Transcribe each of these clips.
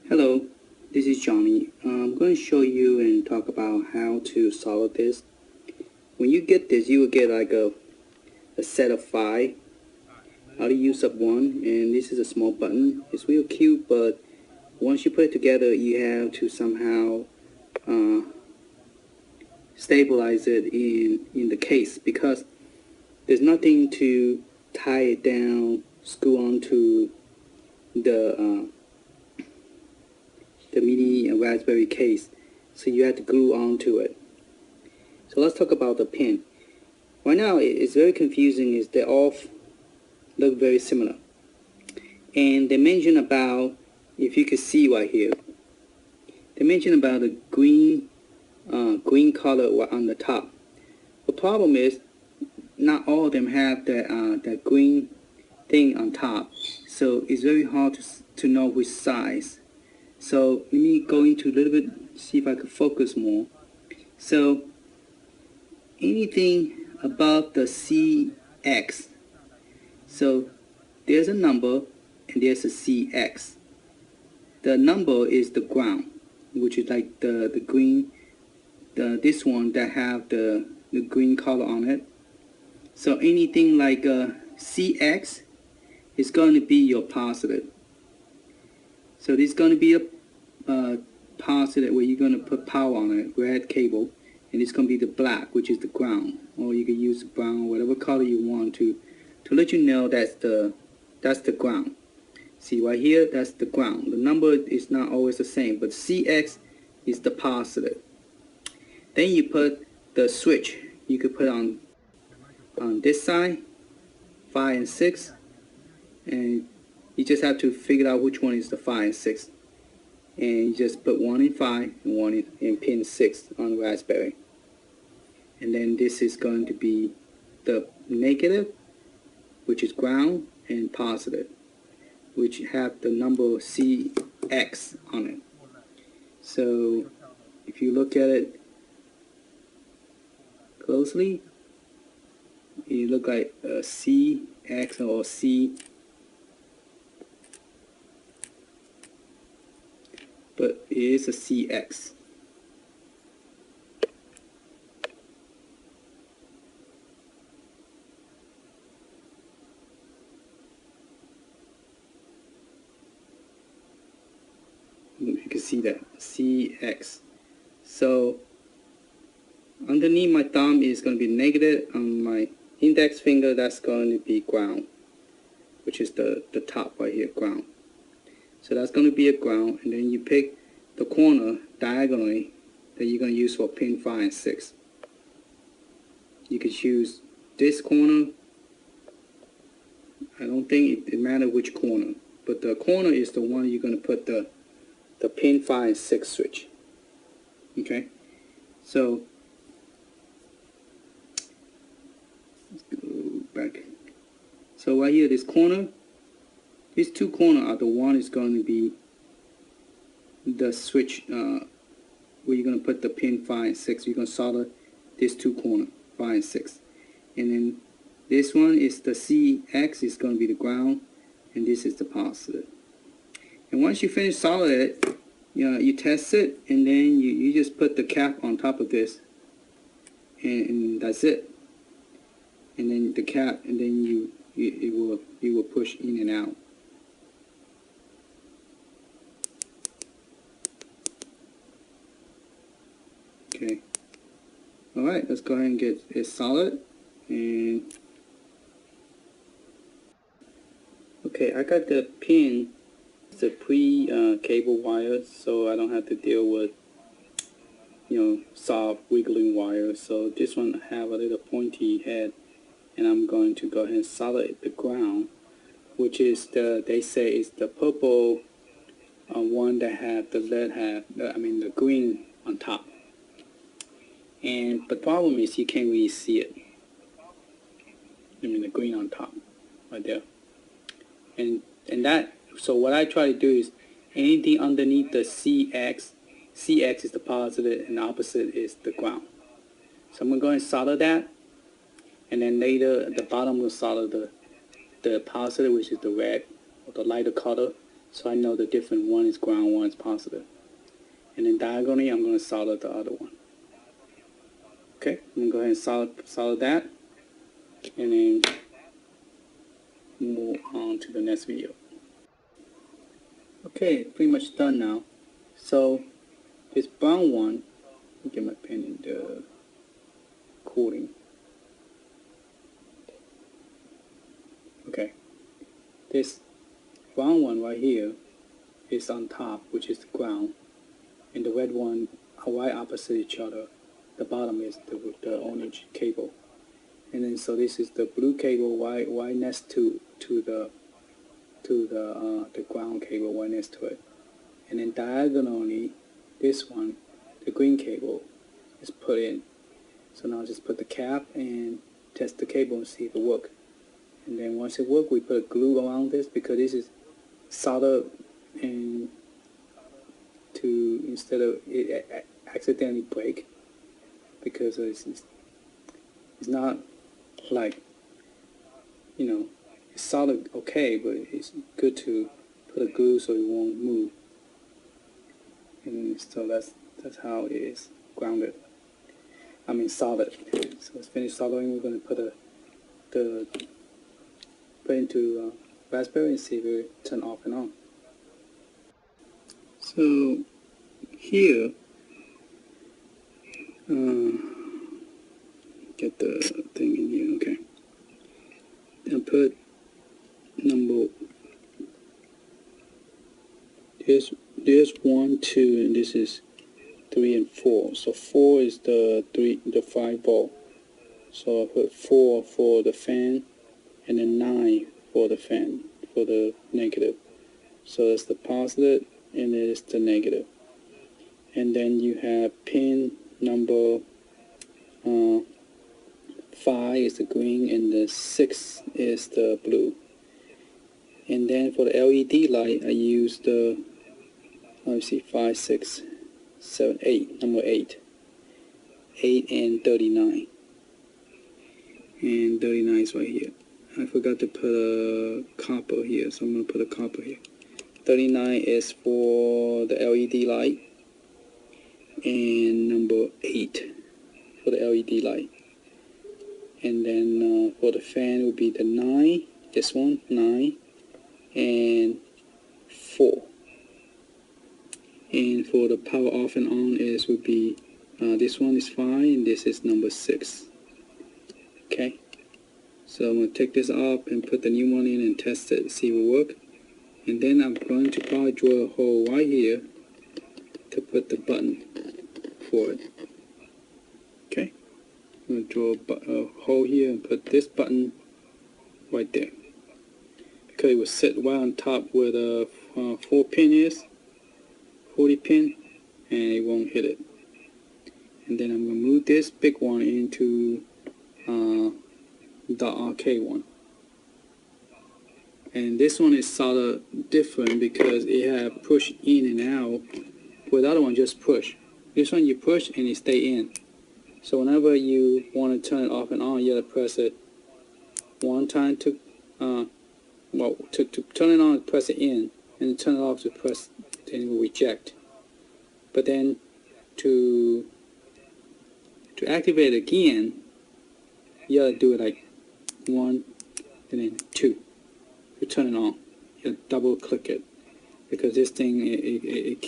Hello, this is Johnny. I'm going to show you and talk about how to solve this. When you get this, you will get like a set of 5. I'll use up one, and this is a small button. It's real cute, but once you put it together, you have to somehow stabilize it in the case, because there's nothing to tie it down, screw onto the mini Raspberry case, so you have to glue onto it. So let's talk about the pin. Right now it's very confusing, is they all look very similar, and they mention about, if you could see right here, they mention about the green color on the top. The problem is not all of them have that green thing on top, so it's very hard to know which size. So let me go into a little bit, see if I can focus more. So anything above the CX, so there's a number and there's a CX. The number is the ground, which is like the green, this one that have the green color on it. So anything like CX is going to be your positive. So this is going to be a positive where you're going to put power on it, red cable, and it's going to be the black, which is the ground. Or you can use brown, whatever color you want to let you know that's the ground. See right here, that's the ground. The number is not always the same, but CX is the positive. Then you put the switch. You could put on this side, 5 and 6, and you just have to figure out which one is the 5 and 6. And you just put one in 5 and one in pin 6 on the Raspberry. And then this is going to be the negative, which is ground, and positive, which have the number CX on it. So if you look at it closely, it look like a CX or C, but it is a CX. You can see that, CX. So underneath my thumb is going to be negative. On my index finger, that's going to be ground, which is the top right here, ground. So that's going to be a ground, and then you pick the corner diagonally that you're going to use for pin 5 and 6. You could choose this corner. I don't think it matters which corner, but the corner is the one you're going to put the pin 5 and 6 switch. Okay, so let's go back. So right here, this corner, these two corners are the one is going to be the switch where you're going to put the pin 5 and 6. You're going to solder these two corners, 5 and 6. And then this one is the CX, is going to be the ground, and this is the positive. And once you finish soldering it, you test it, and then you just put the cap on top of this, and that's it. And then the cap, and then you will push in and out. Okay. All right, let's go ahead and get it solid. And okay, I got the pin. It's a pre-cable wire, so I don't have to deal with soft wiggling wire. So this one have a little pointy head, and I'm going to go ahead and solder the ground, which is they say is the purple one that have the lead the green on top. And the problem is you can't really see it. The green on top, right there. And that, so what I try to do is anything underneath the CX is the positive and the opposite is the ground. So I'm going to go and solder that, and then later at the bottom we'll solder the positive, which is the red or the lighter color, So I know the different one is ground, one is positive. And then diagonally, I'm going to solder the other one. Okay, I'm going to go ahead and solder that, and then move on to the next video. Okay, pretty much done now. So this brown one, let me get my pen in the cooling. Okay, this brown one right here is on top, which is the ground, and the red one are right opposite each other. The bottom is the orange cable, and then so this is the blue cable right next to the ground cable right next to it, and then diagonally this one, the green cable, is put in. So now just put the cap and test the cable and see if it works. And then once it works, we put a glue around this because this is solder, and instead of it accidentally break, because it's not like, you know, it's solid okay, but it's good to put a glue so it won't move. And so that's how it is grounded. I mean solid. So let's finish soldering. We're going to put into Raspberry and see if it turn off and on. So here, get the thing in here, okay. And put number, there's 1, 2, and this is 3 and 4. So 4 is the 5 volt. So I put 4 for the fan, and then 9 for the fan, for the negative. So that's the positive, and it is the negative. And then you have pin number 5 is the green, and the 6 is the blue. And then for the LED light, I use the, let me see, 5, 6, 7, 8, number 8 and 39. And 39 is right here. I forgot to put a copper here, so I'm going to put a copper here. 39 is for the LED light, and number 8 for the LED light. And then for the fan will be the 9, this one, 9, and 4. And for the power off and on would be, this one is 5, and this is number 6. Okay, so I'm going to take this off and put the new one in and test it, see if it works. And then I'm going to probably drill a hole right here to put the button for it. Okay, I'm going to draw a hole here and put this button right there, because it will sit right on top where the 4 pin is, 40 pin, and it won't hit it. And then I'm going to move this big one into the arcade one. And this one is sort of different because it have push in and out, where the other one just push. This one you push and it stay in. So whenever you want to turn it off and on, you have to press it one time to turn it on, press it in, and to turn it off to press, then it will reject. But then to activate it again, you gotta do it like 1 and then 2 to turn it on. You double click it, because this thing it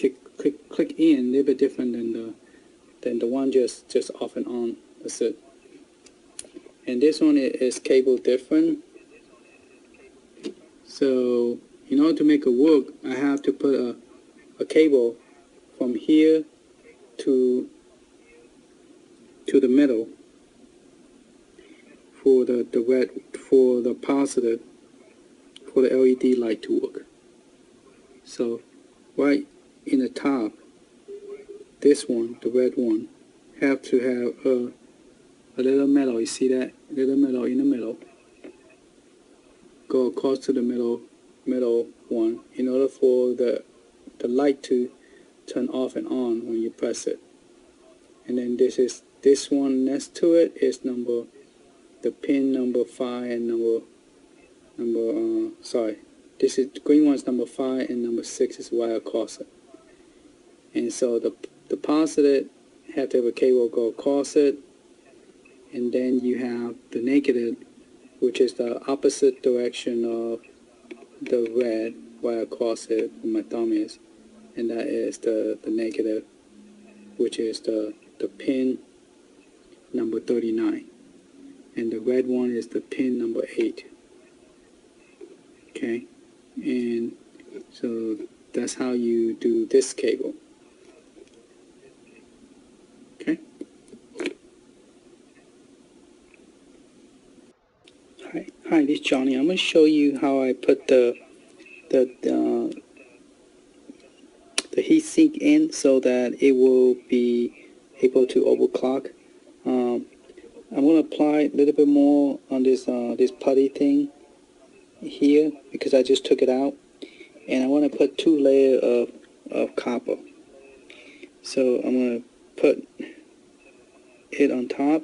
click in a little bit different than the one just off and on. That's it. And this one is cable different. So in order to make it work, I have to put a cable from here to the middle for the red, for the positive, for the LED light to work. So right in the top, this one, the red one, have to have a little metal. You see that little metal in the middle? Go across to the middle one in order for the light to turn off and on when you press it. And then this one next to it is the pin number 5 and this is, the green one is number 5 and number 6 is wire across it. And so the positive have to have a cable go across it, and then you have the negative, which is the opposite direction of the red wire across it where my thumb is, and that is the negative, which is the pin number 39, and the red one is the pin number 8. Okay, and so that's how you do this cable. Okay. Hi, this is Johnny. I'm going to show you how I put the heatsink in so that it will be able to overclock. I'm going to apply a little bit more on this this putty thing here because I just took it out, and I want to put 2 layers of copper. So I'm going to put it on top,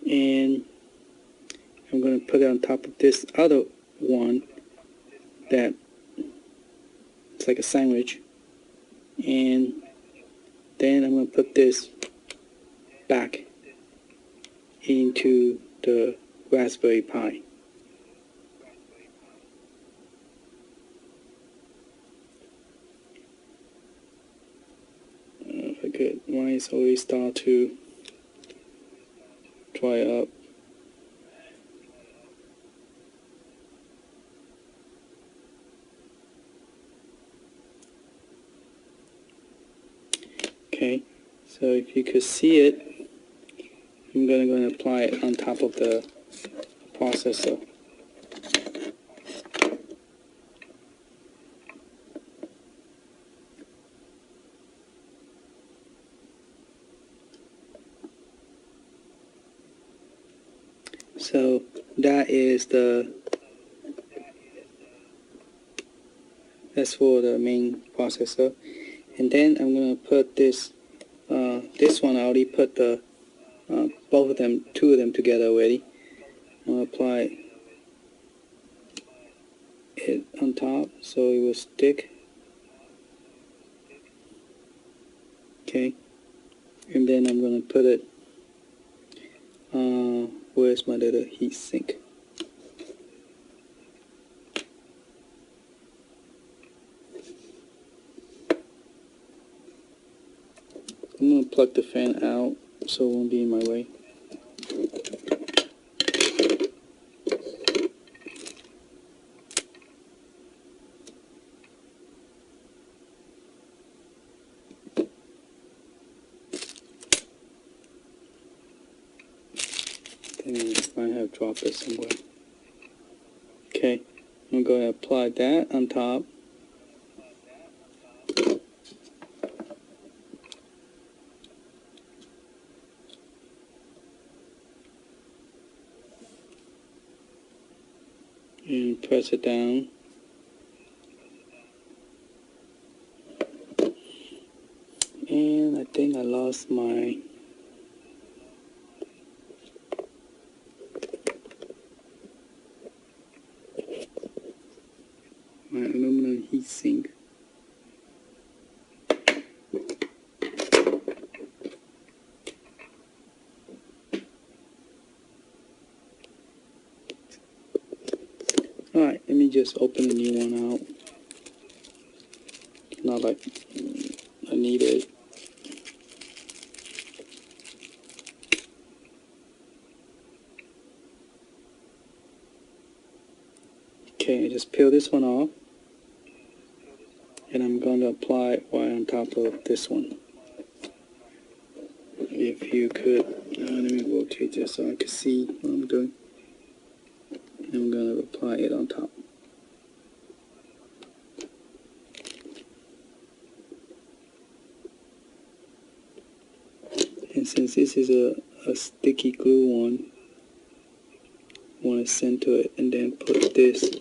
and I'm going to put it on top of this other one that it's like a sandwich, and then I'm going to put this back into the Raspberry Pi. If I could, mine is already start to dry up. Okay, so if you could see it, I'm going to apply it on top of the processor. So that's for the main processor, and then I'm going to put this one. I already put the both of them, 2 of them together already. I'm going to apply it on top so it will stick. Okay, and then I'm going to put it, where's my little heat sink? I'm going to plug the fan out so it won't be in my way. I might have dropped it somewhere. Okay, I'm going to apply that on top. And press it down. And I think I lost my aluminum heat sink. Alright, let me just open a new one out. Not like I need it. Okay, I just peel this one off, and I'm going to apply wire on top of this one. If you could, let me rotate this so I can see what I'm doing. I'm going to apply it on top. And since this is a sticky glue one, I want to center it and then put this.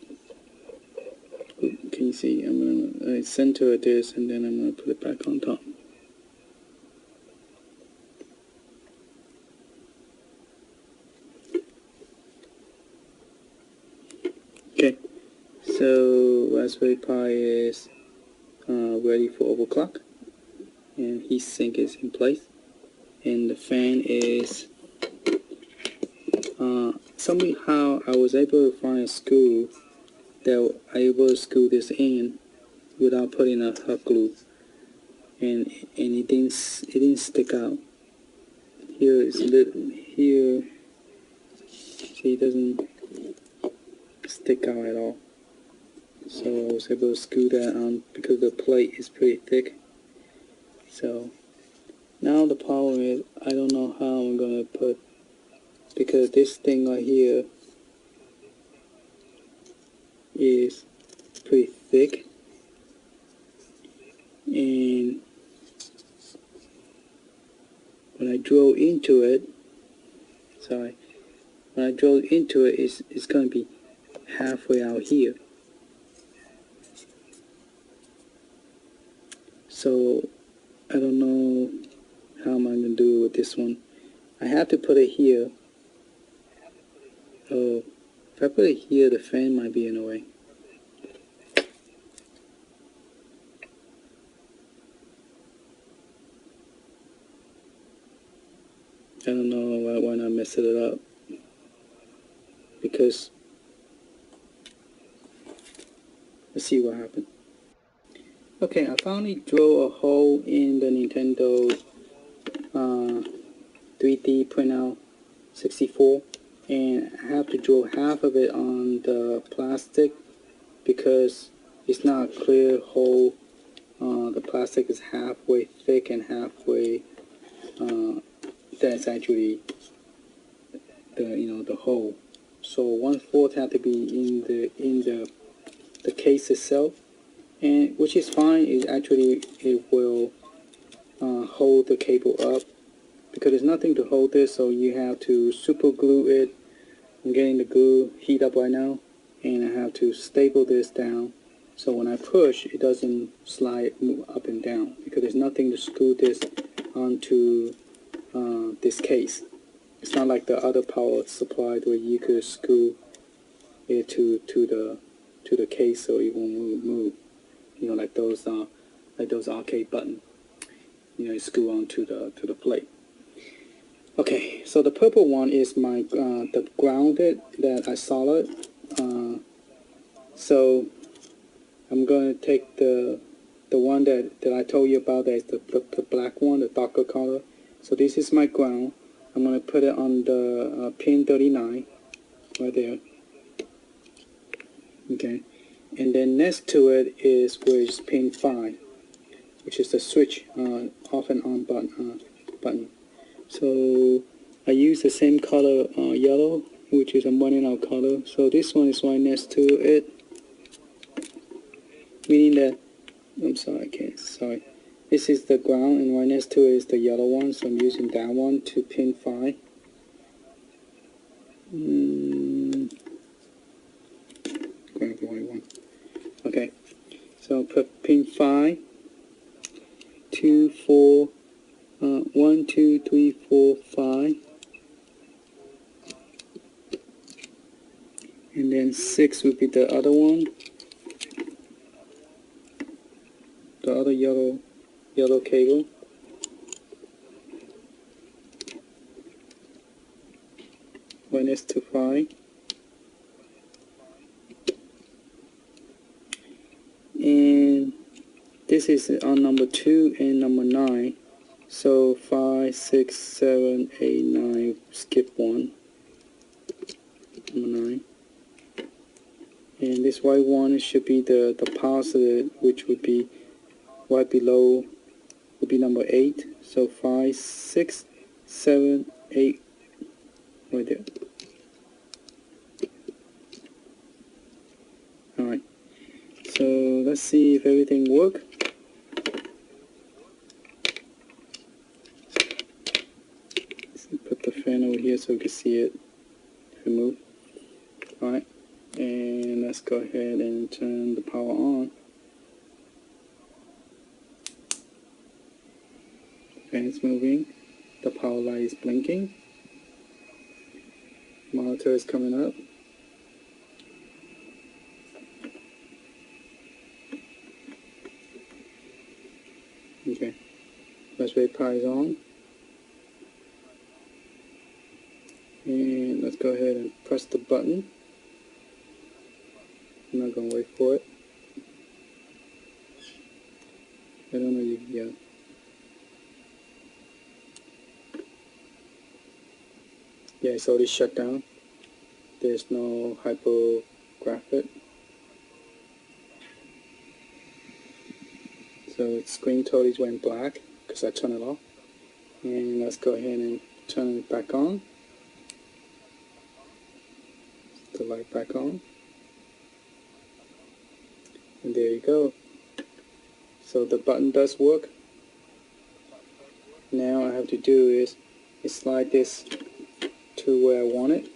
Can you see? I'm going to center this and then I'm going to put it back on top. So Raspberry Pi is ready for overclock, and heatsink is in place, and the fan is somehow I was able to find a screw that I able to screw this in without putting a hot glue, and it didn't stick out. Here it's here. See, it doesn't stick out at all. So I was able to screw that on because the plate is pretty thick. So now the problem is I don't know how I'm gonna put, because this thing right here is pretty thick, and when I drill into it, it's gonna be halfway out here. So I don't know how am I gonna do it with this one. I have to put it here. Oh, if I put it here, the fan might be in the way. I don't know why not mess it up, because let's see what happened. Okay, I finally drilled a hole in the Nintendo 3D printout 64, and I have to drill half of it on the plastic because it's not a clear hole. The plastic is halfway thick and halfway that's actually the hole. So 1/4 had to be in the case itself, and which is fine. It will hold the cable up, because there's nothing to hold this, so you have to super glue it. I'm getting the glue heat up right now, and I have to staple this down so when I push it doesn't slide up and down, because there's nothing to screw this onto this case. It's not like the other power supply where you could screw it to the case so it won't move. Like those arcade buttons. You screw onto the plate. Okay, so the purple one is my the grounded that I soldered. So I'm going to take the one that I told you about, that is the black one, the darker color. So this is my ground. I'm going to put it on the pin 39 right there. Okay, and then next to it is pin 5, which is the switch off and on button. So I use the same color yellow, which is a running out color. So this one is right next to it, meaning that sorry. This is the ground, and right next to it is the yellow one. So I'm using that one to pin 5. Grab the right one. Okay. So put pin 5, 2, 4, 1, 2, 3, 4, 5, and then 6 would be the other one, the other yellow cable. Right next to 5, and this is on number 2 and number 9. So 5, 6, 7, 8, 9, skip 1, number 9. And this white one should be the positive, which would be right below, would be number 8. So 5, 6, 7, 8, right there. Alright, so let's see if everything works. Put the fan over here so we can see it remove. Alright, and let's go ahead and turn the power on. Fan is moving, the power light is blinking, monitor is coming up. Okay, Raspberry Pi is on. And let's go ahead and press the button. I'm not going to wait for it. I don't know if yeah. Yeah, it's already shut down. There's no hypergraphic. So its screen totally went black because I turned it off. And let's go ahead and turn it back on. The light back on. And there you go. So the button does work. Now I have to do is slide this to where I want it.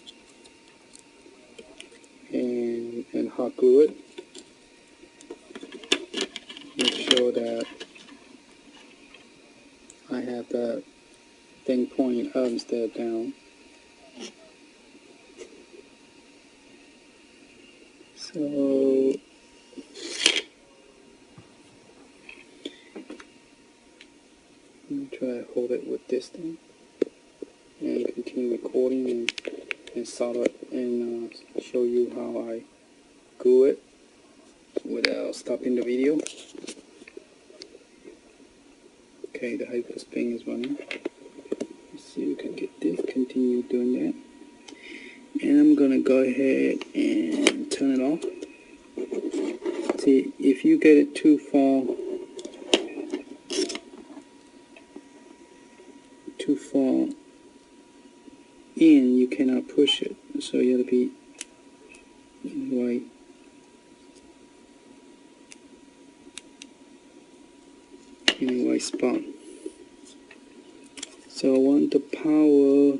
And hot glue it. Make sure that I have the thing pointing up instead of down. So let me try to hold it with this thing and continue recording and solder it and show you how I glue it without stopping the video. Okay, the hyperspin is running. Let's see if we can get this. Continue doing that. And I'm gonna go ahead and turn it off. See, if you get it too far in, you cannot push it. So you have to be in the right spot. So I want the power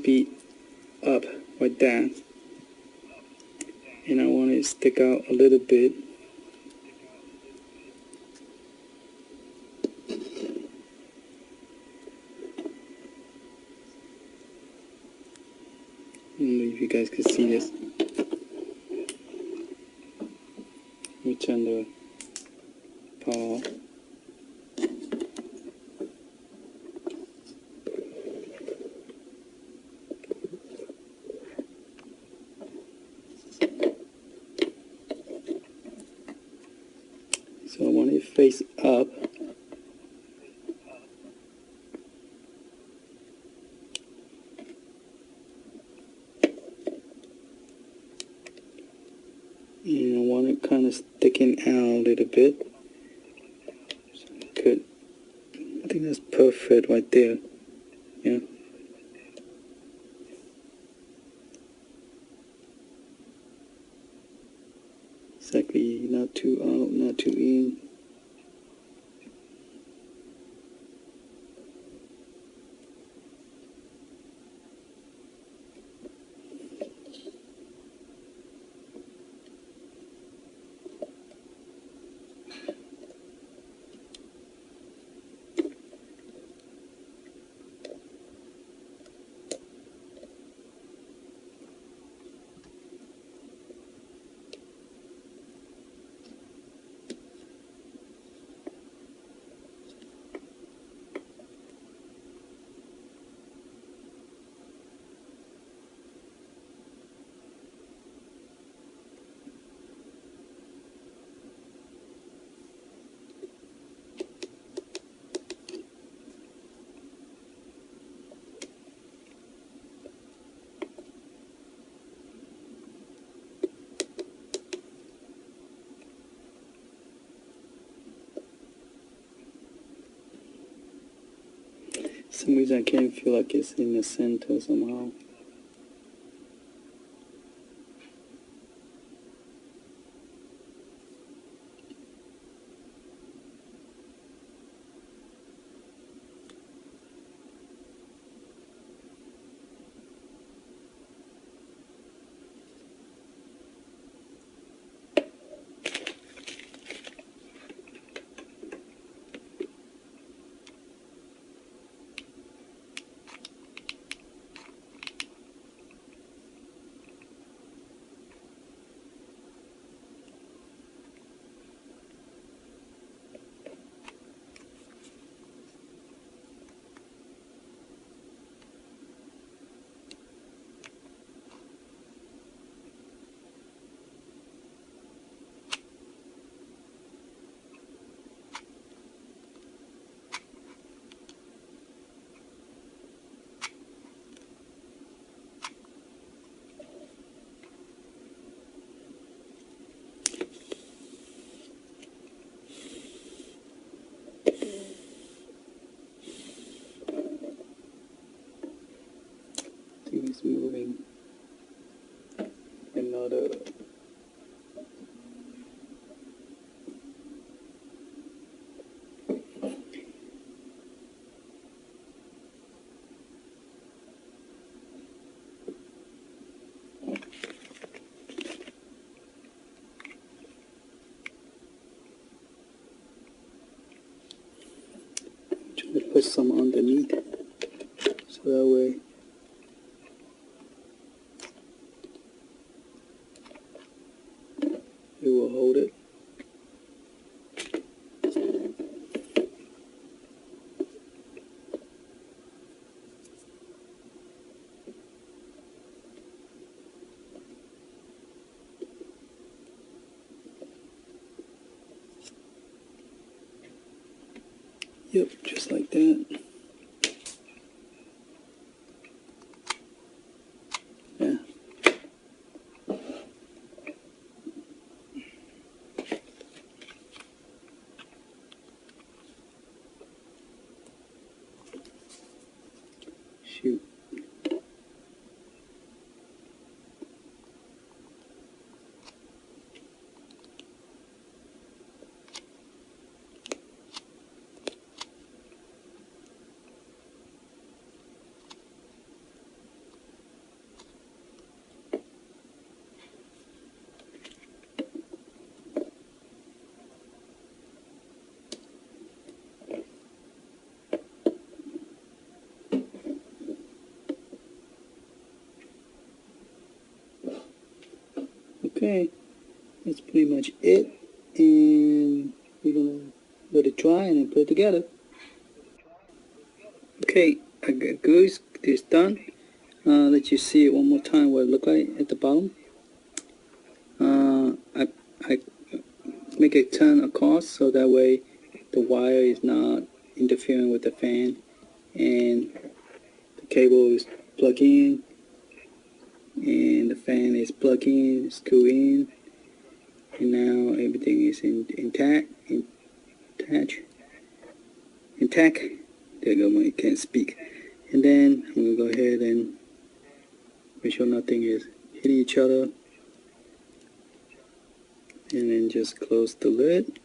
be up like that, and I want it to stick out a little bit. I don't know if you guys can see this. Let me turn the power off. So I want it face up. And I want it kind of sticking out a little bit. So good. I think that's perfect right there. Yeah. Exactly. Not too out, not too in. For some reason I can't feel like it's in the center somehow. is moving another. Trying to put some underneath so that way it will hold it. Yep, just like that. Yeah. Shoot. Okay, that's pretty much it, and we're gonna let it dry and then put it together. Okay, I got this done. Let you see it one more time what it look like at the bottom. I make it turn across so that way the wire is not interfering with the fan, and the cable is plugged in, and the fan is plugged in, screw in, and now everything is intact. There you go, I can't speak. And then I'm going to go ahead and make sure nothing is hitting each other. And then just close the lid.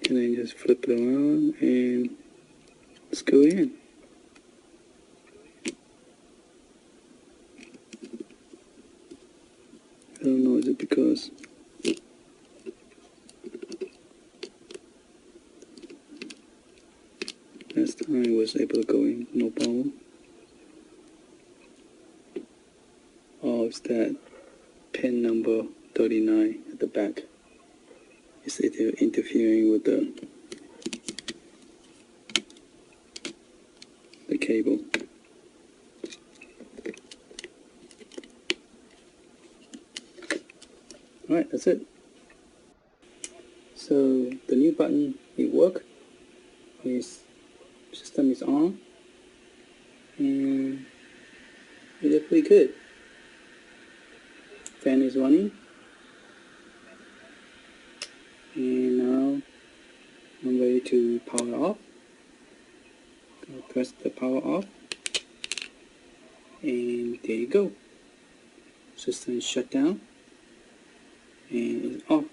And then just flip it around and screw in. I don't know, is it because last time I was able to go in, no problem. Oh, it's that pin number 39 at the back. It's interfering with the cable. Alright, that's it. So the new button, it worked. His system is on, and it did pretty good. Fan is running, and now I'm ready to power off. I'll press the power off, and there you go. System is shut down, and it's off.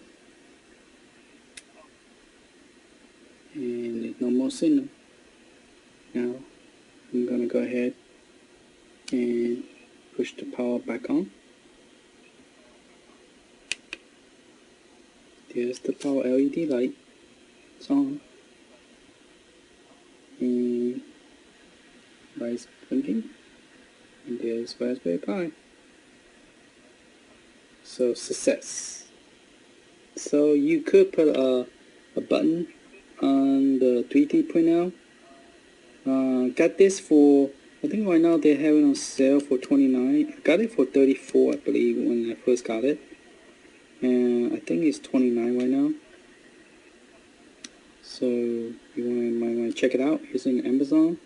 And there's no more signal. Now I'm gonna go ahead and push the power back on. There's the power LED light. It's on. And lights blinking. And there's Raspberry Pi. So success. So you could put a button on the 3D printer. Got this for, I think right now they're having on sale for $29. I got it for $34, I believe, when I first got it. And I think it's $29 right now. So you might want to check it out. It's in Amazon.com,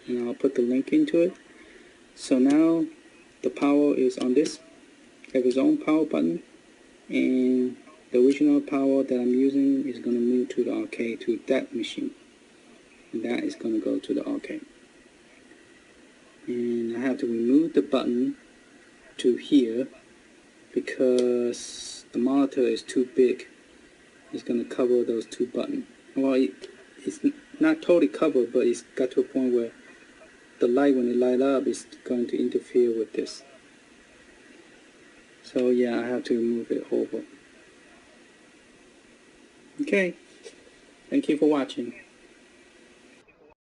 and I'll put the link into it. So now the power is on this. Have his own power button. and the original power that I'm using is going to move to the arcade, to that machine, and that is going to go to the arcade. And I have to remove the button to here because the monitor is too big. It's going to cover those two buttons. Well, it's not totally covered, but it's got to a point where the light, when it light up, is going to interfere with this. So yeah, I have to move it over. Okay, thank you for watching.